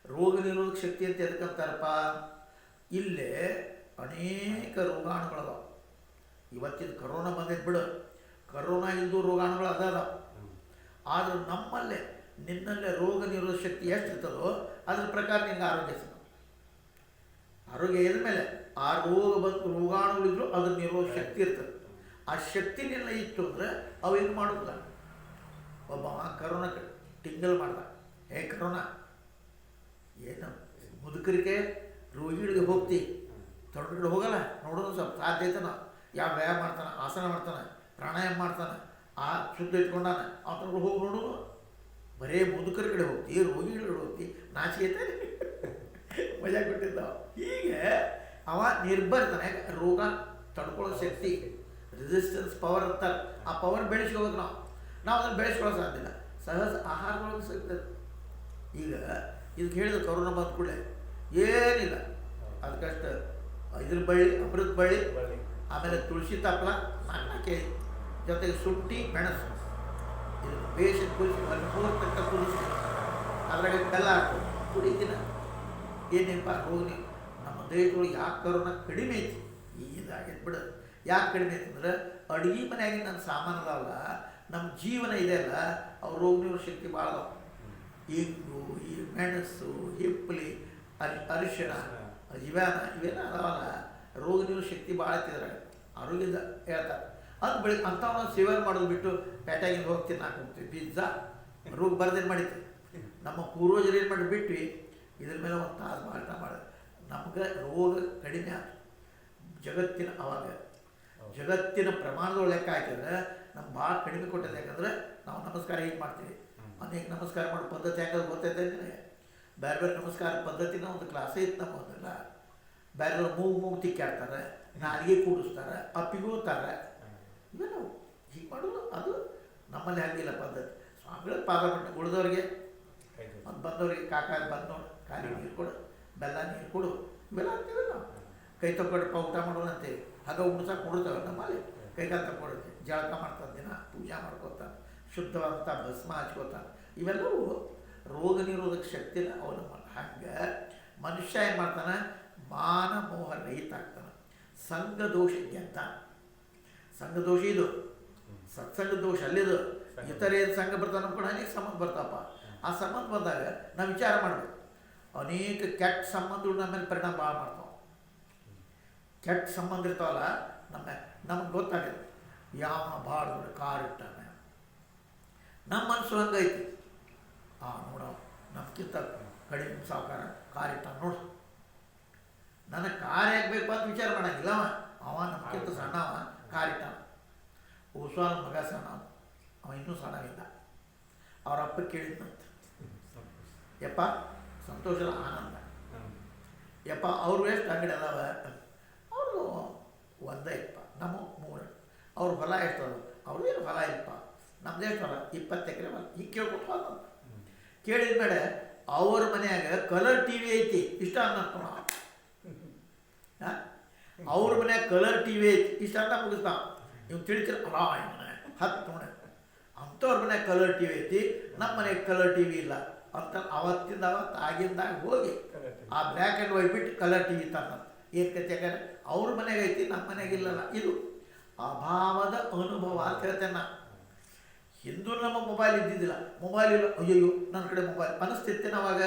ರೋಗ ನಿರೋಧಕ ಶಕ್ತಿ ಅಂತ ಎದಕ್ಕಂತಾರಪ್ಪ, ಇಲ್ಲೇ ಅನೇಕ ರೋಗಾಣುಗಳದಾವ. ಇವತ್ತಿನ ಕರೋನಾ ಬಂದೈತೆ ಬಿಡು, ಕರೋನಾ ಇದ್ದು ರೋಗಾಣುಗಳು ಅದಾವ. ಆದ್ರೆ ನಮ್ಮಲ್ಲೇ ನಿನ್ನಲ್ಲೇ ರೋಗ ನಿರೋಧಕ ಶಕ್ತಿ ಎಷ್ಟು ಇರ್ತದೋ ಅದ್ರ ಪ್ರಕಾರ ನಿಂಗೆ ಆರೋಗ್ಯ ಸಿಗ. ಆರೋಗ್ಯ ಇದ್ದ ಮೇಲೆ ಆ ರೋಗ ಬಂದು ರೋಗಾಣುಗಳಿದ್ರು ಅದ್ರ ನಿರೋಧಕ ಶಕ್ತಿ ಇರ್ತದೆ. ಆ ಶಕ್ತಿ ನಿನ್ನ ಇತ್ತು ಅಂದರೆ ಅವು ಏನು ಮಾಡೋದಿಲ್ಲ. ಒಬ್ಬ ಕರೋನಾ ಟಿಂಗಲ್ ಮಾಡ್ದ, ಕರೋನಾ ಏನು ಮುದುಕರಿಗೆ ರೋಗಿಗಳಿಗೆ ಹೋಗ್ತಿ, ತೊಡಗಿಗೆ ಹೋಗಲ್ಲ, ನೋಡೋದು ಸ್ವಲ್ಪ ಸಾಧ್ಯ ಐತನ. ಯಾವ ವ್ಯಾಯಾಮ ಮಾಡ್ತಾನೆ, ಆಸನ ಮಾಡ್ತಾನೆ, ಪ್ರಾಣಾಯಾಮ ಮಾಡ್ತಾನೆ, ಆ ಶುದ್ಧ ಇಟ್ಕೊಂಡಾನೆ, ಅವ್ರ ಹೋಗಿ ನೋಡೋದು. ಬರೇ ಮುದುಕರ ಕಡೆ ಹೋಗ್ತಿ, ರೋಗಿಗಳ ಕಡೆ ಹೋಗ್ತಿ, ನಾಚಿಕೆ ಐತೆ ಮಜಾ ಕೊಟ್ಟಿದ್ದಾವ. ಹೀಗೆ ಅವ ನಿರ್ಭರ್ತಾನೆ. ರೋಗ ತಡ್ಕೊಳ್ಳೋ ಶಕ್ತಿ, ರೆಸಿಸ್ಟೆನ್ಸ್ ಪವರ್ ಅಂತಾರೆ. ಆ ಪವರ್ ಬೆಳೆಸ್ಕೋಬೇಕು ನಾವು ಅದನ್ನು ಬೆಳೆಸ್ಕೊಳ್ಳೋ ಸಾಧ್ಯ ಇಲ್ಲ. ಸಹಜ ಆಹಾರದೊಳಗೆ ಸಿಗ್ತದೆ. ಈಗ ಇದಕ್ಕೆ ಹೇಳಿದ ಕರೋನಾ ಬಂದ ಕೂಡಲೇ ಏನಿಲ್ಲ, ಅದಕ್ಕಷ್ಟು ಇದ್ರ ಬಳ್ಳಿ, ಅಮೃತ ಬಳ್ಳಿ, ಆಮೇಲೆ ತುಳಸಿ ತಪ್ಪಲ ನಾಲ್ಕೆ, ಜೊತೆಗೆ ಶುಂಠಿ ಮೆಣಸು, ಇದು ಬೇಸಿಗೆ ಕುದಿಸಿ ಒಂದು 3 ತಕ್ಕ ಕುದಿಸಿ ಅದ್ರಾಗ ಬೆಲ್ಲ ಹಾಕಿ ಕುಡಿತೀನ. ಏನೇನಪ್ಪ ರೋಗ ನಮ್ಮ ದೇಶದೊಳಗೆ ಯಾಕೆ ಕರೋನಾ ಕಡಿಮೆ ಐತಿ, ಇದಾಗೈತೆ ಬಿಡೋದು. ಯಾಕೆ ಕಡಿಮೆ ಐತಿ ಅಂದ್ರೆ ಅಡುಗೆ ಮನೆಯಾಗಿ ನನ್ನ ಸಾಮಾನು ಅದಾವಲ್ಲ, ನಮ್ಮ ಜೀವನ ಇದೆಯಲ್ಲ, ಅವ್ರ ರೋಗ ನಿರೋಧಕ ಶಕ್ತಿ ಭಾಳ ಅದಾವ. ಇಂಗು, ಈ ಮೆಣಸು, ಹಿಪ್ಪಲಿ, ಅರಿಶಿಣ, ಇವೆಲ್ಲ ಅದಾವಲ್ಲ, ರೋಗ ನಿರೋಧಕ ಶಕ್ತಿ ಭಾಳ ಐತಿದ್ರಾಗ. ಆರೋಗ್ಯದ ಹೇಳ್ತಾರೆ ಅದು ಬೆಳಗ್ಗೆ ಅಂಥವನ್ನ ಸೇವನೆ ಮಾಡೋದು ಬಿಟ್ಟು ಪೇಟೆಗಿಂದ ಹೋಗ್ತೀನಿ ಹಾಕಿ ಹೋಗ್ತೀವಿ ಪಿಜ್ಜಾ, ರೋಗ ಬರದೇನು ಮಾಡಿತ್ತು. ನಮ್ಮ ಪೂರ್ವಜರು ಏನು ಮಾಡಿ ಬಿಟ್ವಿ, ಇದ್ರ ಮೇಲೆ ಒಂದು ತಾಸು ಮಾಟ ಮಾಡೋದು. ನಮ್ಗೆ ರೋಗ ಕಡಿಮೆ ಆಯ್ತು. ಜಗತ್ತಿನ ಅವಾಗ ಜಗತ್ತಿನ ಪ್ರಮಾಣದೊಳಗೆ ಲೆಕ್ಕ ಹಾಕಿದ್ರೆ ನಮ್ಗೆ ಭಾಳ ಕಡಿಮೆ ಕೊಟ್ಟಿದೆ. ಯಾಕಂದ್ರೆ ನಾವು ನಮಸ್ಕಾರ ಹೀಗೆ ಮಾಡ್ತೀವಿ. ಅನೇಕ ನಮಸ್ಕಾರ ಮಾಡೋ ಪದ್ಧತಿ ಯಾಕಂದ್ರೆ ಗೊತ್ತೈತೆ ನನಗೆ. ಬೇರೆ ಬೇರೆ ನಮಸ್ಕಾರ ಪದ್ಧತಿನ ಒಂದು ಕ್ಲಾಸೇ ಇತ್ತು ನಮ್ಮದೆಲ್ಲ. ಬೇರೆಯವ್ರು ಮೂಗು ತಿಕ್ಕಾಡ್ತಾರೆ, ನಾಲಿಗೆ ಕೂಡಿಸ್ತಾರೆ, ಅಪ್ಪಿಗೋತಾರೆ, ಇವೆಲ್ಲ ಹೀಗೆ ಮಾಡೋದು. ಅದು ನಮ್ಮಲ್ಲಿ ಹಾಗಿಲ್ಲ ಪದ್ಧತಿ. ಸ್ವಾಮಿಗಳ ಪಾದ ಪಟ್ಟ ಉಳಿದವ್ರಿಗೆ ಮತ್ತು ಬಂದವ್ರಿಗೆ ಕಾಕ ಬಂದು ನೋಡಿ ಖಾಲಿ ನೀರು ಕೊಡು, ಬೆಲ್ಲ ನೀರು ಕೊಡು, ಇವೆಲ್ಲ ಅಂತೀವಲ್ಲ ನಾವು. ಕೈ ತಗೊಂಡಪ್ಪ ಊಟ ಮಾಡೋಣ ಅಂತೇಳಿ ಹಾಗೆ ಉಣ್ಸಕ್ಕೆ ಕೊಡ್ತೇವೆ. ನಮ್ಮಲ್ಲಿ ಕೈಕಾಲು ತಗೊಳ್ತೀವಿ, ಜಳಕ ಮಾಡ್ತಾನೆ, ದಿನ ಪೂಜೆ ಮಾಡ್ಕೋತಾನೆ, ಶುದ್ಧವಾದಂಥ ಭಸ್ಮ ಹಚ್ಕೋತಾನೆ. ಇವೆಲ್ಲವೂ ರೋಗ ನಿರೋಧಕ ಶಕ್ತಿನ ಅವಲಂಬನೆ. ಹಂಗೆ ಮನುಷ್ಯ ಏನು ಮಾಡ್ತಾನೆ, ಮಾನ ಮೋಹ ರಹಿತ ಆಗ್ತಾನೆ. ಸಂಘ ದೋಷ ಗೆದ್ದ. ಸಂಘ ದೋಷ ಇದು, ಸತ್ಸಂಗ ದೋಷ ಅಲ್ಲಿದು. ಇತರೆ ಸಂಘ ಬರ್ತಾನೆ ಅನ್ಕೊಂಡು ಅನೇಕ ಸಂಬಂಧ ಬರ್ತಾವಪ್ಪ. ಆ ಸಂಬಂಧ ಬಂದಾಗ ನಾವು ವಿಚಾರ ಮಾಡಬೇಕು. ಅನೇಕ ಕೆಟ್ಟ ಸಂಬಂಧಗಳು ನಮ್ಮ ಮೇಲೆ ಪರಿಣಾಮ ಭಾಳ ಮಾಡ್ತಾವೆ. ಕೆಟ್ಟ ಸಂಬಂಧ ಇರ್ತಾವಲ್ಲ ನಮಗೆ ಗೊತ್ತಾಗಿದೆ. ಯಾವ ಭಾಳ ದೊಡ್ಡ ಕಾರ್ ಇಟ್ಟಾನೆ, ನಮ್ಮ ಮನಸ್ಸು ಹಂಗೈತಿ. ನೋಡ ನಮ್ಗಿಂತ ಕಡಿಮೆ ಸಾವುಕಾರ ಕಾರ್ ಇಟ್ಟಾನ ನೋಡು, ನನಗೆ ಕಾರ್ ಯಾಕಬೇಕು ಅಂತ ವಿಚಾರ ಮಾಡೋಂಗಿಲ್ಲ. ಅವ ನಮ್ಗಿಂತ ಸಣ್ಣವ ಕಾರ್ ಇಟ್ಟಾನ. ಉಸ್ವಾನ ಮಗ ಸಣ್ಣ, ಅವ ಇನ್ನೂ ಸಣ್ಣವಿಲ್ಲ. ಅವ್ರ ಅಪ್ಪ ಕೇಳಿದ್ನಂತ, ಯಪ್ಪ ಸಂತೋಷದ ಆನಂದ, ಯಪ್ಪ ಅವ್ರು ಎಷ್ಟು ಅಂಗಡಿ ಅದಾವ? ಅವರು ಒಂದೇ ಇಪ್ಪ, ನಮ್ಮ 3. ಅವ್ರ ಹೊಲ ಎಷ್ಟು ಅದ? ಅವ್ರದ್ದೇನು ಹೊಲ ಇಲ್ಪ, ನಮ್ದು ಎಷ್ಟು ಹೊಲ? 20 ಎಕರೆ ಹೊಲ. ಈಗ ಕೇಳ್ಕೊಟ್ಟು ಹೋದ. ಕೇಳಿದ ಮೇಲೆ ಅವ್ರ ಮನೆಯಾಗ ಕಲರ್ ಟಿ ವಿ ಐತಿ, ಇಷ್ಟ ಅನ್ನೋ. ಅವ್ರ ಮನ್ಯಾಗ ಕಲರ್ ಟಿ ವಿ ಐತಿ, ಇಷ್ಟ ಅಂತ ಮುಗಿಸ್ತಾವ. ನೀವು ತಿಳಿತೀರ ಮನೆ 10 ಮನೆ ಅಂಥವ್ರ ಮನ್ಯಾಗ ಕಲರ್ ಟಿ ವಿ ಐತಿ, ನಮ್ಮ ಮನೆಗೆ ಕಲರ್ ಟಿ ವಿ ಇಲ್ಲ ಅಂತ ಅವತ್ತಿಂದ ಅವತ್ತು ಆಗಿಂದಾಗ ಹೋಗಿ ಆ ಬ್ಲ್ಯಾಕ್ ಆ್ಯಂಡ್ ವೈಟ್ ಬಿಟ್ಟು ಕಲರ್ ಟಿ ವಿ ತಂದ. ಏನು ಕತೆ? ಯಾಕಂದ್ರೆ ಅವ್ರ ಮನೆಗೆ ಐತಿ, ನಮ್ಮ ಮನೆಗಿಲ್ಲಲ್ಲ. ಇದು ಅಭಾವದ ಅನುಭವ ಅಂತ ಹೇಳ್ತೇನೆ ನಾ. ಹಿಂದೂ ನಮ್ಮ ಮೊಬೈಲ್ ಇದ್ದಿದ್ದಿಲ್ಲ, ಮೊಬೈಲ್ ಇಲ್ಲ, ಅಯ್ಯೋ ನನ್ನ ಕಡೆ ಮೊಬೈಲ್ ಅನಿಸ್ತಿತ್ತೆ. ಅವಾಗ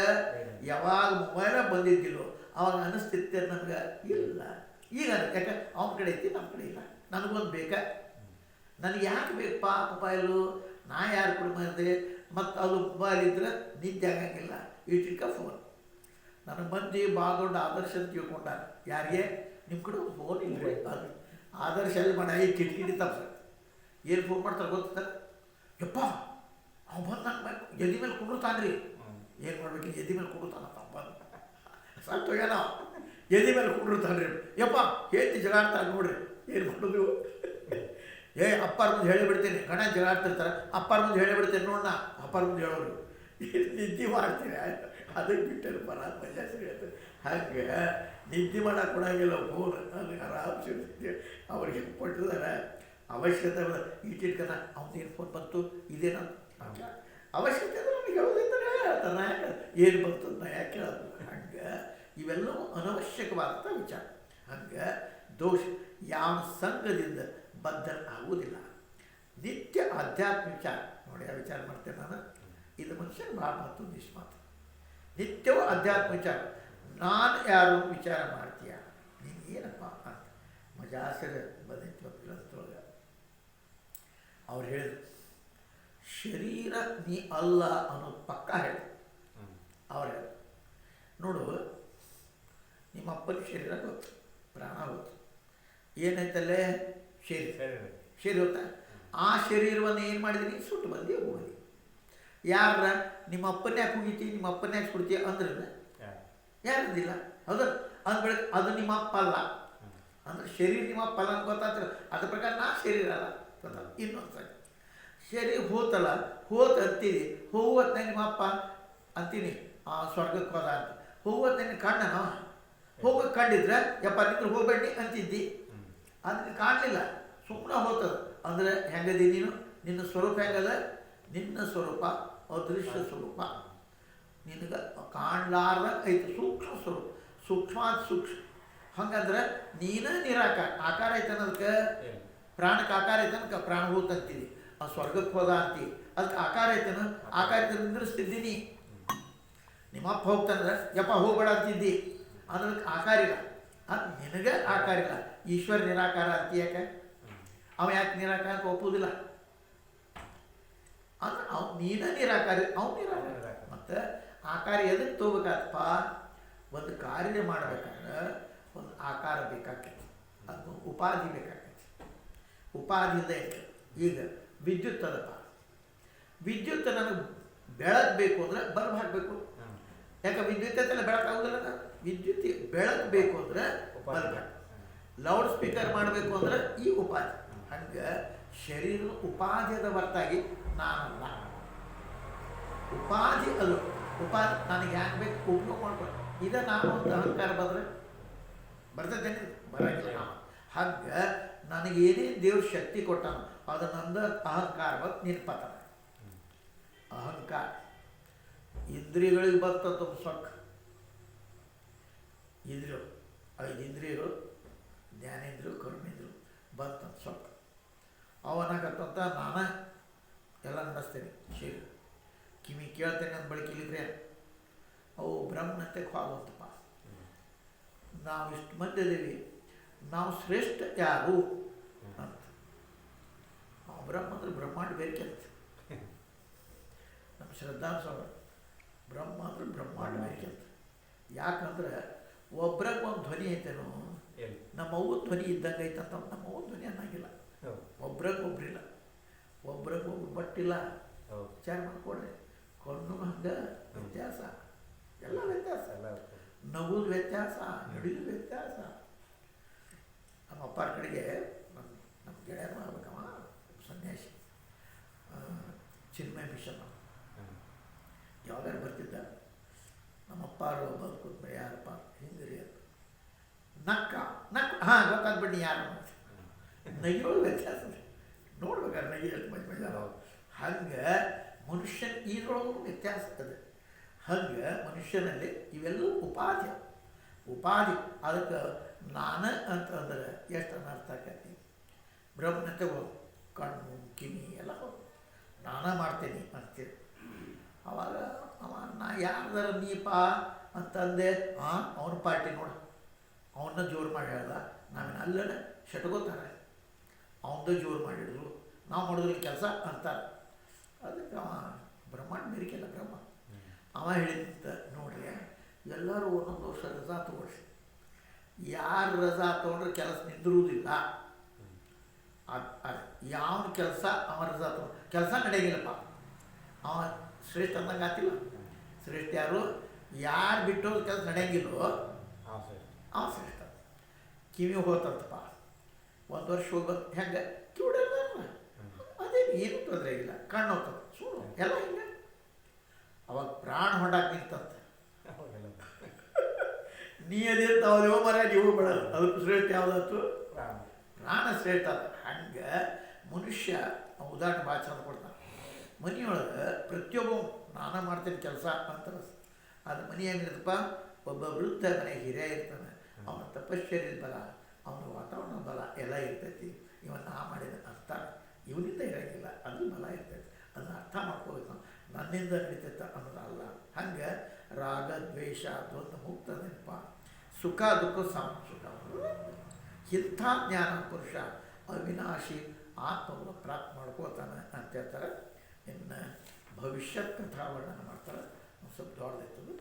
ಯಾವಾಗ ಮೊಬೈಲ ಬಂದಿದ್ದಿಲ್ಲೋ ಅವಾಗ ಅನಿಸ್ತಿತ್ತೆ ನಮ್ಗೆ ಇಲ್ಲ. ಈಗ ಯಾಕೆ ಅವನ ಕಡೆ ಐತಿ, ನಮ್ಮ ಕಡೆ ಇಲ್ಲ, ನನಗೊಂದು ಬೇಕಾ? ನನಗೆ ಯಾಕೆ ಬೇಕಪ್ಪ ಮೊಬೈಲು? ನಾ ಯಾರು ಕೂಡ ಮಾಡಿದೆ? ಮತ್ತು ಅದು ಮೊಬೈಲ್ ಇದ್ರೆ ನಿದ್ದೆ ಆಗಂಗಿಲ್ಲ, ಇಟ್ಟಿಟ್ಕ ಫೋನ್. ನನಗೆ ಮಂದಿ ಭಾಳ ದೊಡ್ಡ ಆದರ್ಶ ಅಂತ ತಿಳ್ಕೊಂಡಾರೆ. ಯಾರಿಗೆ? ನಿಮ್ಮ ಕಡೆ ಒಂದು ಫೋನ್ ಇಲ್ಲರಿ, ಅದು ಆದರ್ಶ ಅಲ್ಲಿ ಮಾಡ ಈ ಕಿಟಕಿಡಿ ತಪ್ಪ. ಏನು ಫೋನ್ ಮಾಡ್ತಾರೆ ಗೊತ್ತಾರೆ? ಯಪ್ಪ ಅವ್ ಬಂದು ನನ್ನ ಎದಿ ಮೇಲೆ ಕುಡಿತಾನೆ ರೀ. ಏನು ಮಾಡ್ಬೇಕು? ಎದಿ ಮೇಲೆ ಕುಡಿತಾನ ಬಂದು ಸತ್ತೋಗ್ಯಾನ, ಎದಿ ಮೇಲೆ ಕುಡಿರ್ತಾನೆ ರೀ. ಯಪ್ಪ ಹೇಳ್ತಿ ಜಗಾಡ್ತಾರೆ ನೋಡ್ರಿ, ಏನು ಮಾಡೋದು? ಅಪ್ಪಾರ ಮುಂದೆ ಹೇಳಿಬಿಡ್ತೀನಿ. ಗಣ ಜಗಾಡ್ತಿರ್ತಾರೆ, ಅಪ್ಪಾರ ಮುಂದೆ ಹೇಳಿಬಿಡ್ತೀನಿ ನೋಡೋಣ. ಅಪ್ಪಾರ ಮುಂದೆ ಹೇಳೋರು ನಿದ್ದೆ ಮಾಡ್ತೀರ ಅದಕ್ಕೆ ಬಿಟ್ಟರು ಬರ ಮಜಾ ಸಿಗತ್ತೆ. ಹಾಗೆ ನಿದ್ದೆ ಮಾಡೋಕೆ ಕೊಡಂಗಿಲ್ಲ ಫೋನ್, ಅದಕ್ಕೆ ಆರಾಮ್ ಸಿಗುತ್ತೆ. ಅವ್ರಿಗೆ ಕೊಟ್ಟಿದ್ದಾರೆ ಅವಶ್ಯಕತೆ ಈಟಿಟ್ಕನ ಅವ್ನೇನು ಫೋನ್ ಬಂತು ಇದೇನ ಅವಶ್ಯಕತೆ ಅಂದ್ರೆ ನಮಗೆ ಹೇಳೋದಿದ್ದ ಹೇಳ್ತಾರೆ. ನಾ ಯಾಕೆ ಏನು ಬಂತು ನಾ ಯಾಕೆ ಹೇಳೋದು? ಹಂಗೆ ಇವೆಲ್ಲವೂ ಅನವಶ್ಯಕವಾದಂಥ ವಿಚಾರ. ಹಂಗೆ ದೋಷ ಯಾವ ಸಂಘದಿಂದ ಬದ್ಧ ಆಗುವುದಿಲ್ಲ. ನಿತ್ಯ ಆಧ್ಯಾತ್ಮ ವಿಚಾರ ನೋಡಿ, ಆ ವಿಚಾರ ಮಾಡ್ತೇನೆ ನಾನು. ಇದು ಮನುಷ್ಯನ ಭಾಳ ಮತ್ತೊಂದು ಇಷ್ಟು ಮಾತು. ನಿತ್ಯವೂ ಅಧ್ಯಾತ್ಮ ವಿಚಾರ. ನಾನು ಯಾರು ವಿಚಾರ ಮಾಡ್ತೀಯ, ನೀನು ಏನಪ್ಪ ಅಂತ ಮಜಾಸರ ಬಂದಿತ್ತು ಒಂದು ಗ್ರಂಥದೊಳಗೆ. ಅವ್ರು ಹೇಳಿದ್ರು ಶರೀರ ನೀ ಅಲ್ಲ ಅನ್ನೋದು ಪಕ್ಕ ಹೇಳಿ. ಅವ್ರು ಹೇಳಿದ್ರು ನೋಡು, ನಿಮ್ಮ ಅಪ್ಪನ ಶರೀರ ಗೊತ್ತು, ಪ್ರಾಣ ಗೊತ್ತು, ಏನೈತಲ್ಲೇ ಶರೀರ ಗೊತ್ತಾ? ಆ ಶರೀರವನ್ನು ಏನು ಮಾಡಿದೀನಿ? ಸುಟ್ಟು ಬಂದು ಹೋಗಿ. ಯಾರ ನಿಮ್ಮ ಅಪ್ಪನ್ಯಾಕೆ ಹೋಗಿತಿ, ನಿಮ್ಮ ಅಪ್ಪನ್ಯಾಕೆ ಸುಡ್ತೀಯ ಅಂದ್ರೆ ಯಾರದಿಲ್ಲ. ಹೌದು, ಅಂದ್ಬೇಡ ಅದು ನಿಮ್ಮ ಅಪ್ಪ ಅಲ್ಲ ಅಂದ್ರೆ ಶರೀರ ನಿಮ್ಮ ಅಪ್ಪ ಅಲ್ಲ ಅಂತ ಗೊತ್ತಾಗ್ತದೆ. ಅದ್ರ ಪ್ರಕಾರ ನಾ ಶರೀರ ಅಲ್ಲ ಗೊತ್ತಾಗ. ಇನ್ನೊಂದು ಸರಿ ಶರೀರ ಹೋತಲ್ಲ, ಹೋತ ಅಂತೀರಿ, ಹೋಗುವತ್ತೆ ನಿಮ್ಮ ಅಪ್ಪ ಅಂತೀನಿ ಆ ಸ್ವರ್ಗಕ್ಕೆ ಹೋದ ಅಂತ. ಹೋಗುವತ್ತೆ ನಿನ್ನ ಕಣ್ಣನ ಹೋಗೋಕೆ ಕಂಡಿದ್ರೆ ಯಪ್ಪ ನಿಂದ್ರೆ ಹೋಗ್ಬೇಡಿ ಅಂತಿದ್ದಿ. ಅದಕ್ಕೆ ಕಾಣಲಿಲ್ಲ, ಸುಮ್ಮನೆ ಹೋಗ್ತದೆ. ಅಂದರೆ ಹೆಂಗದಿ ನೀನು? ನಿನ್ನ ಸ್ವರೂಪ ಹೆಂಗದ? ನಿನ್ನ ಸ್ವರೂಪ ಅದೃಶ್ಯ ಸ್ವರೂಪ, ನಿನಗೆ ಕಾಣಲಾರ್ದ ಐತೆ ಸೂಕ್ಷ್ಮ ಸ್ವರೂಪ, ಸೂಕ್ಷ್ಮಾದ ಸೂಕ್ಷ್ಮ. ಹಂಗಂದ್ರೆ ನೀನು ನಿರಾಕಾರ. ಆಕಾರ ಐತೆ ಅನ್ನೋದಕ್ಕೆ, ಪ್ರಾಣಕ್ಕೆ ಆಕಾರ ಐತೆ ಅನ್ನೋಕೆ ಪ್ರಾಣಭೂತ ಅಂತೀವಿ. ಆ ಸ್ವರ್ಗಕ್ಕೆ ಹೋದ ಅಂತೀವಿ, ಅದಕ್ಕೆ ಆಕಾರ ಐತೆನ, ಆಕಾರದಿಂದ ನಿಂದ್ರಿಸ್ತಿದ್ದೀನಿ. ನಿಮ್ಮಪ್ಪ ಹೋಗ್ತಂದ್ರೆ ಯಪ್ಪ ಹೋಗ್ಬೇಡ ಅಂತಿದ್ದಿ, ಅದಕ್ಕೆ ಆಕಾರ ಇಲ್ಲ. ಅದು ನಿನಗೆ ಆಕಾರ ಇಲ್ಲ. ಈಶ್ವರ ನಿರಾಕಾರ ಅಂತೀಯಾಕೆ? ಅವ ಯಾಕೆ ನಿರಾಕಾರ ಅಂತ ಒಪ್ಪುವುದಿಲ್ಲ? ಅಂದ್ರೆ ಅವ್ನು ನೀನ ನಿರಾಕಾರಿ, ಅವ್ನು ನಿರಾಕಾರ. ಮತ್ತು ಆಕಾರ ಎದಕ್ಕೆ ತಗೋಬೇಕಾದಪ್ಪ? ಒಂದು ಕಾರ್ಯ ಮಾಡಬೇಕಾದ್ರೆ ಒಂದು ಆಕಾರ ಬೇಕಾಗ್ತೈತಿ, ಅದು ಉಪಾಧಿ ಬೇಕಾಗ್ತೈತಿ. ಉಪಾಧಿಯಿಂದ ಇರ್ತದೆ. ಈಗ ವಿದ್ಯುತ್ ಅದಪ್ಪ, ವಿದ್ಯುತ್ ನನಗೆ ಬೆಳಕು ಬೇಕು ಅಂದರೆ ಬಲ್ಬ್ ಹಾಕಬೇಕು. ಯಾಕೆ ವಿದ್ಯುತ್ ಅಂತೆಲ್ಲ ಬೆಳಕಾಗೋದಿಲ್ಲ. ವಿದ್ಯುತ್ ಬೆಳಕು ಬೇಕು ಅಂದರೆ ಬಲ್ಬ್ ಹಾಕಿ. ಲೌಡ್ ಸ್ಪೀಕರ್ ಮಾಡಬೇಕು ಅಂದರೆ ಈ ಉಪಾಧಿ. ಹಂಗೆ ಶರೀರದ ಉಪಾಧಿಯದ ಹೊರತಾಗಿ ನಾನಲ್ಲ. ಉಪಾಧಿ ಅದು ಉಪಾಧಿ ನನಗೆ ಯಾಕೆ ಬೇಕು ಉಪಯೋಗ ಮಾಡ್ಕೊಂಡು ಇದೇ ನಾನು ಒಂದು ಅಹಂಕಾರ ಬಂದರೆ ಬರ್ತೈತೇನೆ? ಬರಂಗಿಲ್ಲ. ಹಂಗೆ ನನಗೇನೇನು ದೇವ್ರ ಶಕ್ತಿ ಕೊಟ್ಟಾನ ಅದು ನಂದು ಅಹಂಕಾರ ಬಂದು ನಿಲ್ಪತ್ತಾನ. ಅಹಂಕಾರ ಇಂದ್ರಿಯಗಳಿಗೆ ಬರ್ತದ ಸೊಕ್ಕ. ಇಂದ್ರಿಯಗಳು 5 ಇಂದ್ರಿಯಗಳು, ಜ್ಞಾನೇಂದ್ರಿಯರು, ಕರ್ಮೇಂದ್ರಿಯರು ಬಂತಂತ ಸೊಕ್ಕ. ಅವನಾಗತ್ತಂತ ನಾನು ಎಲ್ಲ ನಡೆಸ್ತೇನೆ. ಶರೀರ ಕಿವಿ ಕೇಳ್ತೇನೆ ಅಂತ ಬಳಕೆಲಿದ್ರೆ ಅವು ಬ್ರಹ್ಮನಂತೆ ಖಾಗುವಂತಪ್ಪ. ನಾವು ಇಷ್ಟು ಮಂದಿ ಇದ್ದೀವಿ, ನಾವು ಶ್ರೇಷ್ಠ ಯಾರು ಅಂತ. ನಾವು ಬ್ರಹ್ಮ ಅಂದ್ರೆ ಬ್ರಹ್ಮಾಂಡ ಬೇಕೆ ಅಂತ. ನಮ್ಮ ಶ್ರದ್ಧಾಂಶ ಬ್ರಹ್ಮ ಅಂದ್ರೆ ಬ್ರಹ್ಮಾಂಡ ಬೇಕೆ ಅಂತ. ಯಾಕಂದ್ರೆ ಒಬ್ರಿಗೆ ಒಂದು ಧ್ವನಿ ಐತೇನೋ, ನಮ್ಮ ಅವ್ವ ಧ್ವನಿ ಇದ್ದಂಗೆ ಐತಂತ ನಮ್ಮ ಅವ್ವ ಧ್ವನಿ ಅನ್ನಂಗಿಲ್ಲ. ಒಬ್ರಿಗೆ ಒಬ್ರಿಲ್ಲ, ಒಬ್ರಿಗೆ ಒಬ್ರು ಬಟ್ಟಿಲ್ಲ. ವಿಚಾರ ಮಾಡಿಕೊಡ್ರಿ. ಕಣ್ಣು ಹಂಗೆ ವ್ಯತ್ಯಾಸ, ಎಲ್ಲ ವ್ಯತ್ಯಾಸ. ನಗುದು ವ್ಯತ್ಯಾಸ, ನಡೆಯೋದು ವ್ಯತ್ಯಾಸ. ನಮ್ಮ ಅಪ್ಪಾರ ಕಡೆಗೆ ನಮ್ಮ ಗೆಳೆಯ ಆಗ್ಬೇಕವ ಸನ್ಯಾಸಿ ಚಿನ್ಮಯ ಮಿಷನ್ ಯಾವಾಗಾರು ಬರ್ತಿದ್ದ. ನಮ್ಮ ಅಪ್ಪಾರು ಬದುಕುತ್ತ ಯಾರಪ್ಪ ಹಿಂಗ್ರಿ ಅಂತ ನಕ್ಕ ಹಾಂ ಗೊತ್ತಾಗ್ಬಿಟ್ಟು ಯಾರು ನಗಿಯೋಳು ವ್ಯತ್ಯಾಸ ನೋಡ್ಬೇಕಾದ್ರೆ ನಗಿ ಎಷ್ಟು ಮಜಾ. ಹಂಗೆ ಮನುಷ್ಯನ ಇದ್ರೊಳಗೂ ವ್ಯತ್ಯಾಸ ಅದ. ಹಂಗೆ ಮನುಷ್ಯನಲ್ಲಿ ಇವೆಲ್ಲವೂ ಉಪಾಧಿ. ಉಪಾಧಿ ಅದಕ್ಕೆ ನಾನು ಅಂತಂದ್ರೆ ಎಷ್ಟು ಅನರ್ಥ ಆಕತಿ. ಬ್ರಹ್ಮನಂತೆ ಹೋಗು, ಕಣ್ಣು ಕಿವಿ ಎಲ್ಲ ಹೋಗು, ನಾನೇ ಮಾಡ್ತೇನೆ ಅಂತೇಳಿ. ಅವಾಗ ಅವ ನಾ ಯಾರ್ದಾರ ನೀಪ ಅಂತಂದೆ. ಅವನ ಪಾರ್ಟಿ ನೋಡು, ಅವನ್ನ ಜೋರು ಮಾಡಿ ಹೇಳ್ದ. ನಾವೇನು ಅಲ್ಲೇ ಶಟ್ಕೋತಾರೆ, ಅವನದೇ ಜೋರು ಮಾಡಿದ್ರು, ನಾವು ಮಾಡಿದ್ರೆ ಕೆಲಸ ಅಂತಾರೆ. ಅದಕ್ಕೆ ಅವ ಬ್ರಹ್ಮಾಂಡ ಮೇರಿಕೆಲ್ಲ ಬ್ರಹ್ಮ. ಅವ ಹೇಳಿದಂತ ನೋಡ್ರಿ, ಎಲ್ಲರೂ ಒಂದೊಂದು ವರ್ಷ ರಜಾ ತಗೊಳ್ರಿ. ಯಾರು ರಜಾ ತೊಗೊಂಡ್ರೆ ಕೆಲಸ ನಿಂದಿರುವುದಿಲ್ಲ. ಯಾವನ ಕೆಲಸ ಅವ ರಜಾ ತಗೊಂಡು ಕೆಲಸ ನಡೆಯಂಗಿಲ್ಲಪ್ಪ. ಅವ ಶ್ರೇಷ್ಠ ಅಂದಂಗೆ ಆತಿಲ್ಲ. ಶ್ರೇಷ್ಠ ಯಾರು? ಯಾರು ಬಿಟ್ಟೋದು ಕೆಲಸ ನಡೆಯಂಗಿಲ್ಲೋ ಅವ ಶ್ರೇಷ್ಠ. ಕಿವಿ ಹೋತಂತಪ್ಪ, 1 ವರ್ಷ ಹೋಗಿ ಬಂದು ಹೆಂಗೆ ಕಿವಿಡಲ್ಲ, ಅದೇನು ಏನು ತೊಂದರೆ ಇಲ್ಲ. ಕಣ್ಣು ಹೋಗ್ತದೆ ಸುಳ್ಳು ಎಲ್ಲ ಹಿಂಗೆ. ಅವಾಗ ಪ್ರಾಣ ಹೊಂಡಾಕ್ ನಿಂತಂತ
ಅವಾಗೆಲ್ಲ
ನೀ ಅದೇಂತ ಅವದೇವೋ ಮರ ನೀವು ಬಿಡೋದು ಅದಕ್ಕೆ ಶ್ರೇಷ್ಠ ಯಾವುದಾಯ್ತು
ಪ್ರಾಣ.
ಪ್ರಾಣ ಶ್ರೇಷ್ಠ ಅದ. ಹಂಗೆ ಮನುಷ್ಯ ಉದಾಹರಣೆ ಭಾಳ ಚಂದ ಕೊಡ್ತಾನೆ. ಮನೆಯೊಳಗೆ ಪ್ರತಿಯೊಬ್ಬ ನಾನು ಮಾಡ್ತೀನಿ ಕೆಲಸ ಅಂತ ಅದು ಮನೆ ಹೆಂಗಿರ್ತಪ್ಪ, ಒಬ್ಬ ವೃದ್ಧ ಮನೆ ಹಿರಿಯ ಇರ್ತಾನೆ, ಅವನ ತಪಶ್ಚರ್ಯದ ಬಲ, ಅವನ ವಾತಾವರಣ ಬಲ ಎಲ್ಲ ಇರ್ತೈತಿ. ಇವನ್ ನಾ ಮಾಡಿದ ಅರ್ಥ ಇವನಿಂದ ಇರೋಂಗಿಲ್ಲ, ಅದು ಬಲ ಇರ್ತೈತಿ. ಅದನ್ನ ಅರ್ಥ ಮಾಡ್ಕೋಬೇಕು ನಾವು, ನನ್ನಿಂದ ನಡೀತೈತೆ ಅನ್ನೋದಲ್ಲ. ಹಂಗೆ ರಾಗ ದ್ವೇಷ ದ್ವಂದ್ವ ಮುಕ್ತದೇನಪ್ಪ, ಸುಖ ದುಃಖ ಸುಖ. ಇಂಥ ಜ್ಞಾನ ಪುರುಷ ಅವಿನಾಶಿ ಆತ್ಮವನ್ನು ಪ್ರಾಪ್ತ ಮಾಡ್ಕೋತಾನೆ ಅಂತ ಹೇಳ್ತಾರೆ. ಇನ್ನು ಭವಿಷ್ಯತ್ ಕಥಾ ವರ್ಣನೆ ಮಾಡ್ತಾರೆ. ಸ್ವಲ್ಪ ದೊಡ್ಡದಾಯ್ತದು.